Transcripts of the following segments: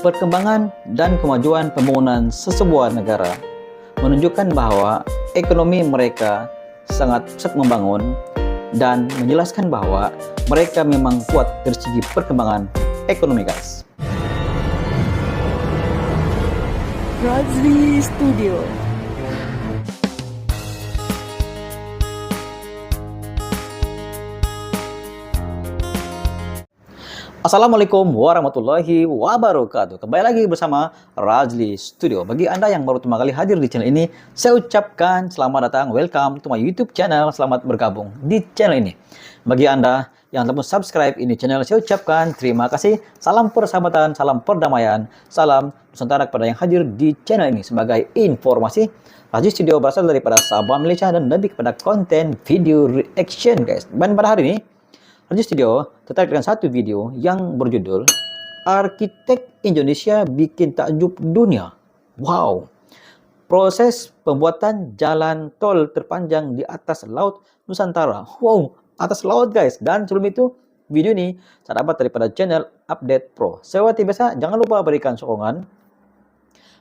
perkembangan dan kemajuan pembangunan sesebuah negara menunjukkan bahwa ekonomi mereka sangat pesat membangun dan menjelaskan bahwa mereka memang kuat dari segi perkembangan ekonomi, guys. Razli Studio. Assalamualaikum warahmatullahi wabarakatuh. Kembali lagi bersama Razli Studio. Bagi Anda yang baru pertama kali hadir di channel ini, saya ucapkan selamat datang, welcome to my YouTube channel. Selamat bergabung di channel ini. Bagi Anda yang belum subscribe ini channel, saya ucapkan terima kasih. Salam persahabatan, salam perdamaian, salam Nusantara kepada yang hadir di channel ini. Sebagai informasi, Razli Studio berasal daripada Sabah, Malaysia dan lebih kepada konten video reaction, guys. Dan pada hari ini Razli Studio tertarik dengan satu video yang berjudul Arsitek Indonesia Bikin Takjub Dunia. Wow. Proses pembuatan jalan tol terpanjang di atas laut Nusantara. Wow, atas laut, guys. Dan sebelum itu, video ini saya dapat daripada channel Update Pro. Seperti biasa, jangan lupa berikan sokongan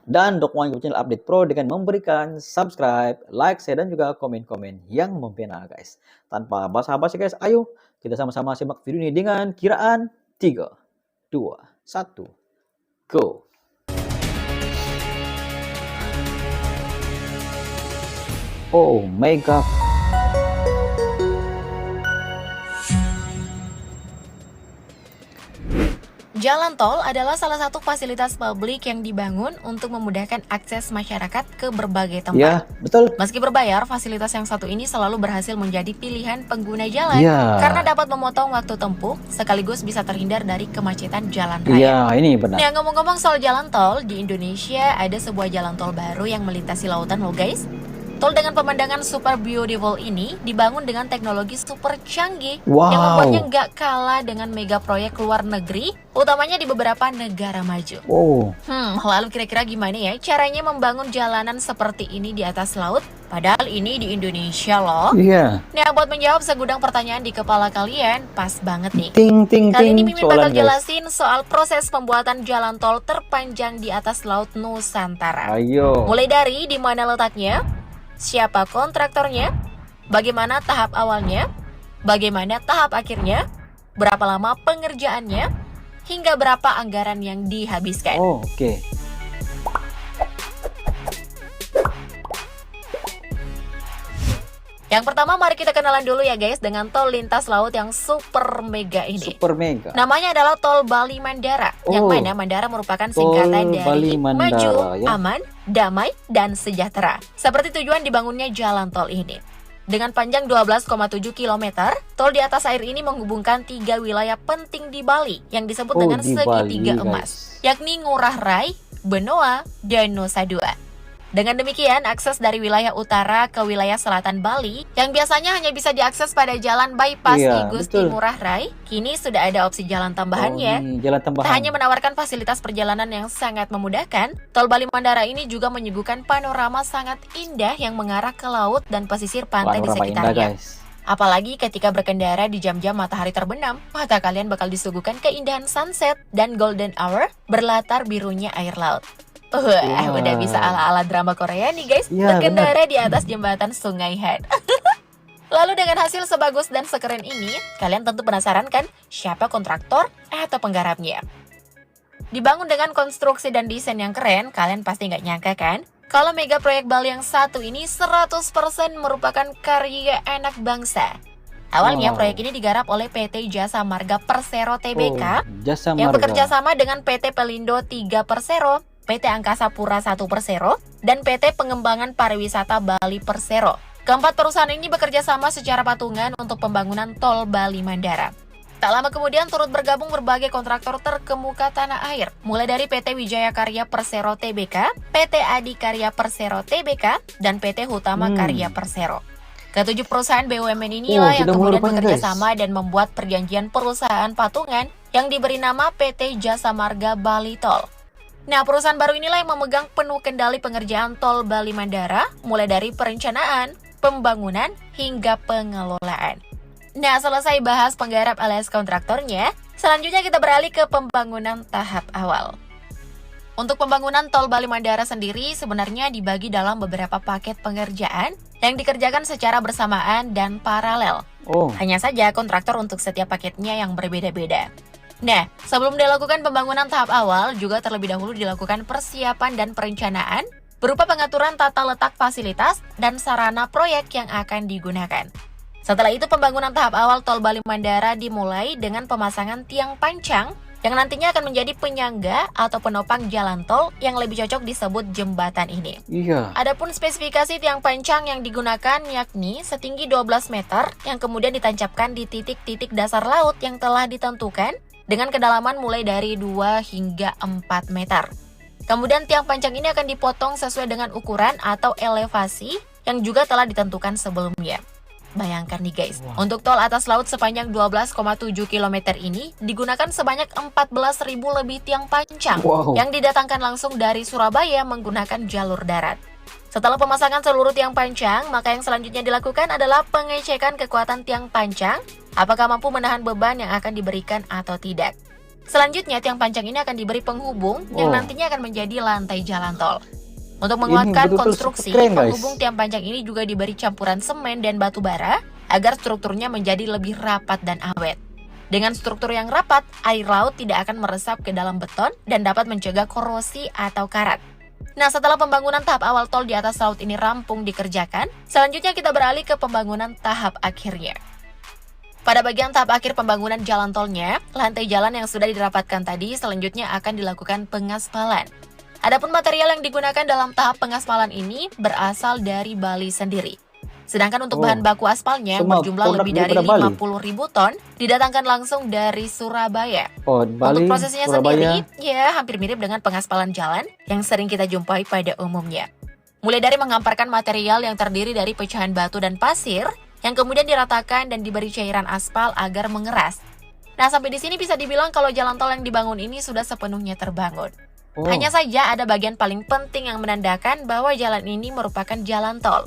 dan dukungan ke channel Update Pro dengan memberikan subscribe, like, share, dan juga komen-komen yang membina, guys. Tanpa basa-basi, guys, ayo kita sama-sama simak video ini dengan kiraan 3, 2, 1, go! Oh my god. Jalan tol adalah salah satu fasilitas publik yang dibangun untuk memudahkan akses masyarakat ke berbagai tempat. Ya, betul. Meski berbayar, fasilitas yang satu ini selalu berhasil menjadi pilihan pengguna jalan karena dapat memotong waktu tempuh sekaligus bisa terhindar dari kemacetan jalan raya. Ya, ini benar. Nah, ngomong-ngomong soal jalan tol, di Indonesia ada sebuah jalan tol baru yang melintasi lautan loh, guys. Tol dengan pemandangan super beautiful ini dibangun dengan teknologi super canggih yang membuatnya nggak kalah dengan mega proyek luar negeri, utamanya di beberapa negara maju. Lalu kira-kira gimana ya caranya membangun jalanan seperti ini di atas laut? Padahal ini di Indonesia loh. Nah, buat menjawab segudang pertanyaan di kepala kalian, pas banget nih. Kali ini Mimin bakal jelasin soal proses pembuatan jalan tol terpanjang di atas laut Nusantara. Ayo. Mulai dari di mana letaknya, siapa kontraktornya, bagaimana tahap awalnya, bagaimana tahap akhirnya, berapa lama pengerjaannya, hingga berapa anggaran yang dihabiskan. Oke. Yang pertama, mari kita kenalan dulu ya guys dengan tol lintas laut yang super mega ini. Super mega. Namanya adalah Tol Bali Mandara. Yang mana Mandara merupakan singkatan dari Maju, Aman, Damai, dan Sejahtera. Seperti tujuan dibangunnya jalan tol ini. Dengan panjang 12,7 km, tol di atas air ini menghubungkan 3 wilayah penting di Bali yang disebut dengan segitiga emas, yakni Ngurah Rai, Benoa, dan Nusa Dua. Dengan demikian, akses dari wilayah utara ke wilayah selatan Bali yang biasanya hanya bisa diakses pada jalan bypass di Gusti Ngurah Rai, kini sudah ada opsi jalan tambahannya. Tak hanya menawarkan fasilitas perjalanan yang sangat memudahkan, Tol Bali Mandara ini juga menyuguhkan panorama sangat indah yang mengarah ke laut dan pesisir pantai di sekitarnya. Apalagi ketika berkendara di jam-jam matahari terbenam, mata kalian bakal disuguhkan keindahan sunset dan golden hour berlatar birunya air laut. Udah bisa ala-ala drama Korea nih guys, berkendara di atas jembatan Sungai Han. Lalu dengan hasil sebagus dan sekeren ini, kalian tentu penasaran kan siapa kontraktor atau penggarapnya? Dibangun dengan konstruksi dan desain yang keren, kalian pasti nggak nyangka kan? Kalau mega proyek Bali yang satu ini 100% merupakan karya anak bangsa. Awalnya proyek ini digarap oleh PT Jasa Marga Persero Tbk yang bekerja sama dengan PT Pelindo 3 Persero, PT Angkasa Pura 1 Persero, dan PT Pengembangan Pariwisata Bali Persero. Keempat perusahaan ini bekerja sama secara patungan untuk pembangunan Tol Bali Mandara. Tak lama kemudian turut bergabung berbagai kontraktor terkemuka tanah air, mulai dari PT Wijaya Karya Persero Tbk, PT Adikarya Persero Tbk, dan PT Hutama Karya Persero. Ketujuh perusahaan BUMN inilah yang kemudian bekerja sama dan membuat perjanjian perusahaan patungan yang diberi nama PT Jasa Marga Bali Tol. Nah, perusahaan baru inilah yang memegang penuh kendali pengerjaan Tol Bali Mandara, mulai dari perencanaan, pembangunan, hingga pengelolaan. Nah, selesai bahas penggarap alias kontraktornya, selanjutnya kita beralih ke pembangunan tahap awal. Untuk pembangunan tol Bali Mandara sendiri sebenarnya dibagi dalam beberapa paket pengerjaan yang dikerjakan secara bersamaan dan paralel. Hanya saja kontraktor untuk setiap paketnya yang berbeda-beda. Nah, sebelum dilakukan pembangunan tahap awal, juga terlebih dahulu dilakukan persiapan dan perencanaan berupa pengaturan tata letak fasilitas dan sarana proyek yang akan digunakan. Setelah itu pembangunan tahap awal tol Bali Mandara dimulai dengan pemasangan tiang pancang yang nantinya akan menjadi penyangga atau penopang jalan tol yang lebih cocok disebut jembatan ini. Adapun spesifikasi tiang pancang yang digunakan yakni setinggi 12 meter yang kemudian ditancapkan di titik-titik dasar laut yang telah ditentukan dengan kedalaman mulai dari 2 hingga 4 meter. Kemudian tiang pancang ini akan dipotong sesuai dengan ukuran atau elevasi yang juga telah ditentukan sebelumnya. Bayangkan nih guys, untuk tol atas laut sepanjang 12,7 km ini digunakan sebanyak 14.000 lebih tiang pancang yang didatangkan langsung dari Surabaya menggunakan jalur darat. Setelah pemasangan seluruh tiang pancang, maka yang selanjutnya dilakukan adalah pengecekan kekuatan tiang pancang, apakah mampu menahan beban yang akan diberikan atau tidak. Selanjutnya, tiang pancang ini akan diberi penghubung yang nantinya akan menjadi lantai jalan tol. Untuk menguatkan konstruksi, penghubung tiang pancang ini juga diberi campuran semen dan batu bara agar strukturnya menjadi lebih rapat dan awet. Dengan struktur yang rapat, air laut tidak akan meresap ke dalam beton dan dapat mencegah korosi atau karat. Nah, setelah pembangunan tahap awal tol di atas laut ini rampung dikerjakan, selanjutnya kita beralih ke pembangunan tahap akhirnya. Pada bagian tahap akhir pembangunan jalan tolnya, lantai jalan yang sudah dirapatkan tadi selanjutnya akan dilakukan pengaspalan. Adapun material yang digunakan dalam tahap pengaspalan ini berasal dari Bali sendiri. Sedangkan untuk bahan baku aspalnya berjumlah lebih dari 50.000 ton didatangkan langsung dari Surabaya. Bali, untuk prosesnya Surabaya. sendiri, ya hampir mirip dengan pengaspalan jalan yang sering kita jumpai pada umumnya. Mulai dari menghamparkan material yang terdiri dari pecahan batu dan pasir, yang kemudian diratakan dan diberi cairan aspal agar mengeras. Nah, sampai di sini bisa dibilang kalau jalan tol yang dibangun ini sudah sepenuhnya terbangun. Hanya saja ada bagian paling penting yang menandakan bahwa jalan ini merupakan jalan tol.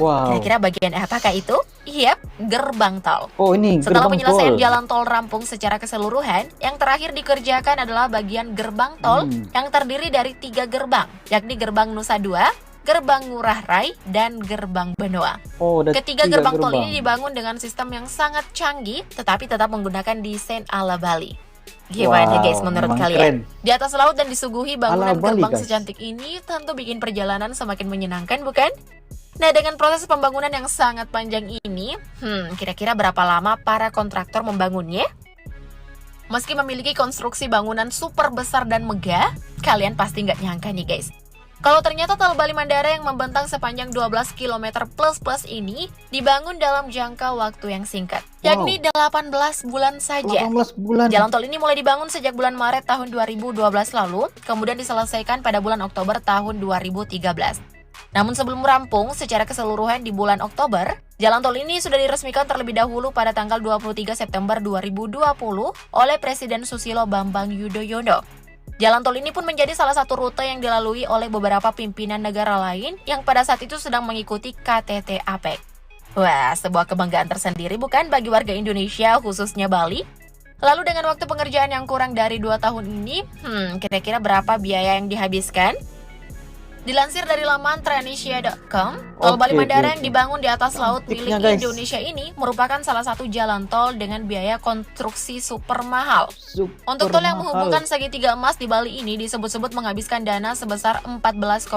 Kira-kira bagian apakah itu? Yap, gerbang tol. Ini setelah gerbang penyelesaian tol. jalan tol rampung secara keseluruhan, yang terakhir dikerjakan adalah bagian gerbang tol yang terdiri dari 3 gerbang, yakni gerbang Nusa Dua, gerbang Ngurah Rai, dan gerbang Benoa. Ketiga gerbang tol ini dibangun dengan sistem yang sangat canggih, tetapi tetap menggunakan desain ala Bali. Gimana guys menurut kalian? Di atas laut dan disuguhi bangunan gerbang secantik ini tentu bikin perjalanan semakin menyenangkan, bukan? Nah, dengan proses pembangunan yang sangat panjang ini, kira-kira berapa lama para kontraktor membangunnya? Meski memiliki konstruksi bangunan super besar dan megah, kalian pasti nggak nyangka nih guys. Kalau ternyata tol Bali Mandara yang membentang sepanjang 12 km plus ini dibangun dalam jangka waktu yang singkat, yakni 18 bulan saja. 18 bulan. Jalan tol ini mulai dibangun sejak bulan Maret tahun 2012 lalu, kemudian diselesaikan pada bulan Oktober tahun 2013. Namun sebelum rampung secara keseluruhan di bulan Oktober, jalan tol ini sudah diresmikan terlebih dahulu pada tanggal 23 September 2020 oleh Presiden Susilo Bambang Yudhoyono. Jalan tol ini pun menjadi salah satu rute yang dilalui oleh beberapa pimpinan negara lain yang pada saat itu sedang mengikuti KTT APEC. Wah, sebuah kebanggaan tersendiri bukan bagi warga Indonesia, khususnya Bali? Lalu dengan waktu pengerjaan yang kurang dari 2 tahun ini, kira-kira berapa biaya yang dihabiskan? Dilansir dari laman Tranesia.com, tol Bali Mandara yang dibangun di atas laut milik Indonesia ini merupakan salah satu jalan tol dengan biaya konstruksi super mahal. Untuk tol yang menghubungkan segitiga emas di Bali ini disebut-sebut menghabiskan dana sebesar 14,1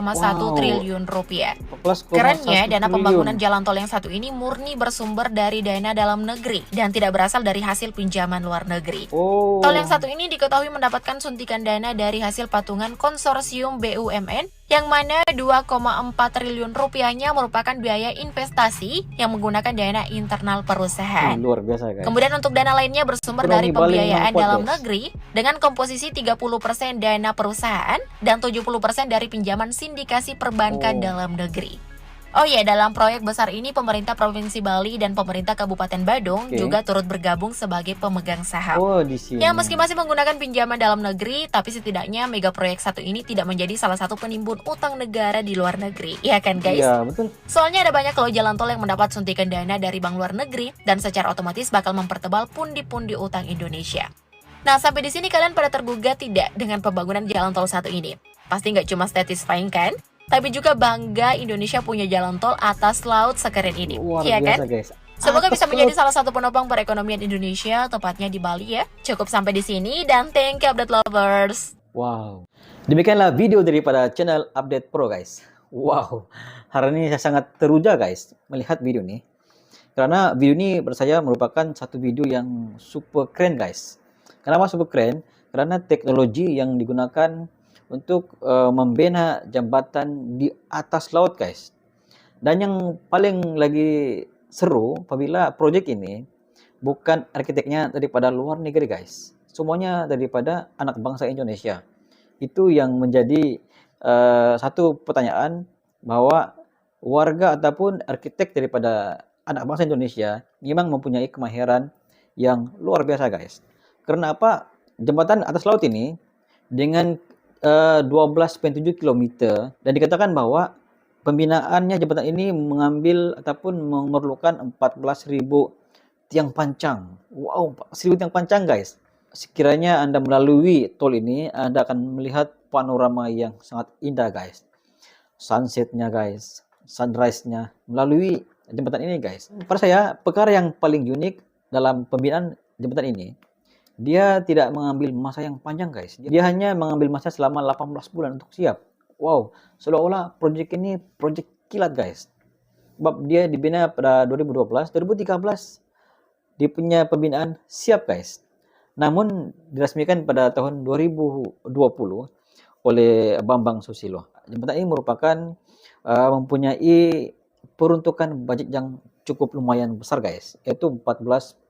triliun rupiah. Kerennya, dana pembangunan jalan tol yang satu ini murni bersumber dari dana dalam negeri dan tidak berasal dari hasil pinjaman luar negeri. Tol yang satu ini diketahui mendapatkan suntikan dana dari hasil patungan konsorsium BUMN yang mana 2,4 triliun rupiahnya merupakan biaya investasi yang menggunakan dana internal perusahaan. Luar biasa guys. Kemudian untuk dana lainnya bersumber dari pembiayaan dalam negeri dengan komposisi 30% dana perusahaan dan 70% dari pinjaman sindikasi perbankan dalam negeri. Oh ya, dalam proyek besar ini pemerintah Provinsi Bali dan pemerintah Kabupaten Badung juga turut bergabung sebagai pemegang saham. Di sini. Ya, meski masih menggunakan pinjaman dalam negeri, tapi setidaknya mega proyek satu ini tidak menjadi salah satu penimbun utang negara di luar negeri. Iya kan guys? Iya, betul. Soalnya ada banyak loh jalan tol yang mendapat suntikan dana dari bank luar negeri dan secara otomatis bakal mempertebal pundi-pundi utang Indonesia. Nah, sampai di sini kalian pada tergugah tidak dengan pembangunan jalan tol satu ini? Pasti nggak cuma satisfying kan? Tapi juga bangga Indonesia punya jalan tol atas laut sekeren ini. Luar Iya kan? biasa guys. Semoga Atas bisa menjadi laut. salah satu penopang perekonomian Indonesia, tepatnya di Bali ya. Cukup sampai di sini dan thank you update lovers. Wow. Demikianlah video daripada channel Update Pro guys. Wow. Hari ini saya sangat teruja guys melihat video ini. Karena video ini menurut saya merupakan satu video yang super keren guys. Kenapa super keren? Karena teknologi yang digunakan untuk membina jembatan di atas laut guys. Dan yang paling lagi seru apabila proyek ini bukan arsiteknya daripada luar negeri guys. Semuanya daripada anak bangsa Indonesia. Itu yang menjadi satu pertanyaan bahwa warga ataupun arsitek daripada anak bangsa Indonesia memang mempunyai kemahiran yang luar biasa guys. Karena apa? Jembatan atas laut ini dengan 12,7 km dan dikatakan bahwa pembinaannya jembatan ini mengambil ataupun memerlukan 14.000 tiang pancang. Wow, 1.000 tiang pancang guys. Sekiranya Anda melalui tol ini, Anda akan melihat panorama yang sangat indah guys. Sunsetnya guys, sunrise-nya melalui jembatan ini guys. Pada saya, perkara yang paling unik dalam pembinaan jembatan ini, dia tidak mengambil masa yang panjang guys. Dia hanya mengambil masa selama 18 bulan untuk siap. Wow, seolah-olah proyek ini proyek kilat guys. Sebab dia dibina pada 2012, 2013 dia punya pembinaan siap guys. Namun diresmikan pada tahun 2020 oleh Bambang Susilo. Jembatan ini merupakan mempunyai peruntukan budget yang cukup lumayan besar guys, yaitu 14,1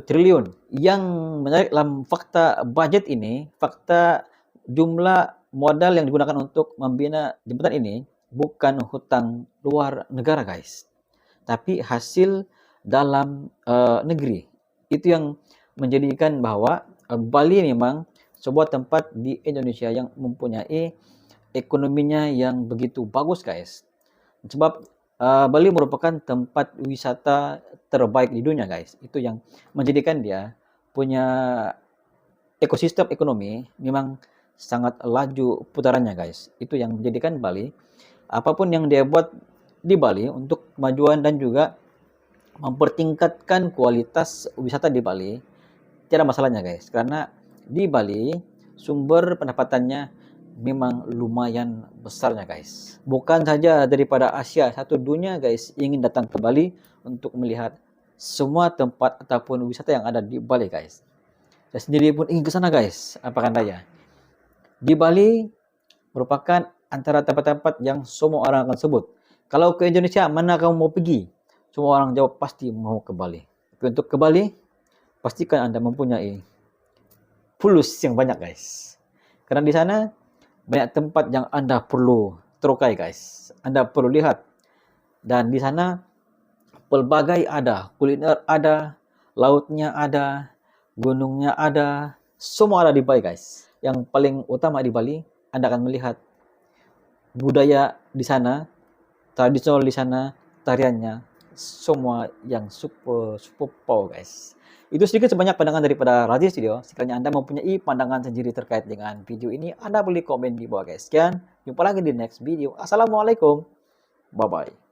triliun. Yang menarik dalam fakta budget ini, fakta jumlah modal yang digunakan untuk membina jembatan ini bukan hutang luar negara guys, tapi hasil dalam negeri. Itu yang menjadikan bahwa Bali memang sebuah tempat di Indonesia yang mempunyai ekonominya yang begitu bagus guys. Sebab Bali merupakan tempat wisata terbaik di dunia guys. Itu yang menjadikan dia punya ekosistem ekonomi memang sangat laju putarannya guys. Itu yang menjadikan Bali, apapun yang dia buat di Bali untuk kemajuan dan juga mempertingkatkan kualitas wisata di Bali, tidak masalahnya guys. Karena di Bali sumber pendapatannya memang lumayan besarnya guys. Bukan saja daripada Asia, satu dunia guys ingin datang ke Bali untuk melihat semua tempat ataupun wisata yang ada di Bali guys. Saya sendiri pun ingin ke sana guys. Apa katanya? Di Bali merupakan antara tempat-tempat yang semua orang akan sebut. Kalau ke Indonesia, mana kamu mau pergi? Semua orang jawab pasti mau ke Bali. Tapi untuk ke Bali, pastikan Anda mempunyai pulus yang banyak guys. Karena di sana banyak tempat yang Anda perlu terukai guys. Anda perlu lihat. Dan di sana pelbagai ada. Kuliner ada, lautnya ada, gunungnya ada. Semua ada di Bali guys. Yang paling utama di Bali, Anda akan melihat budaya di sana, tradisional di sana, tariannya, semua yang super power guys. Itu sedikit sebanyak pandangan daripada Rajli Studio. Sekiranya Anda mempunyai pandangan sendiri terkait dengan video ini, Anda boleh komen di bawah guys. Sekian, jumpa lagi di next video. Assalamualaikum. Bye-bye.